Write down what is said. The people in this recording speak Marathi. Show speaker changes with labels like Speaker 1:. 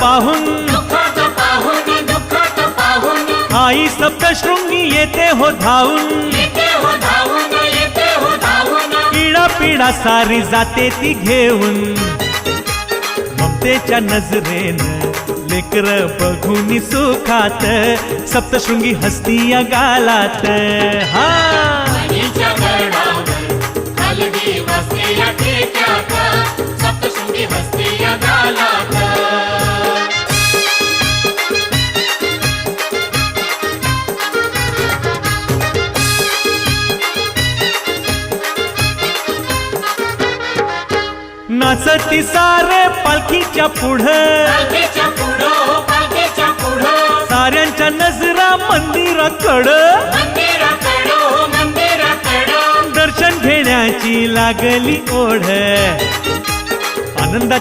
Speaker 1: पाहून आई सप्तशृंगी येते हो धावून पीडा पीडा सारी जाते ती घेऊन ममतेच्या नजरेनं लेकर बघून सुखात सप्तशृंगी हसती या गालात हा
Speaker 2: सप्तशृंगी हसती या गालात
Speaker 1: नाचती सारे पालखीच्या पुढं साऱ्यांच्या नजरा मंदिराकडं दर्शन घेण्याची लागली ओढ आनंदा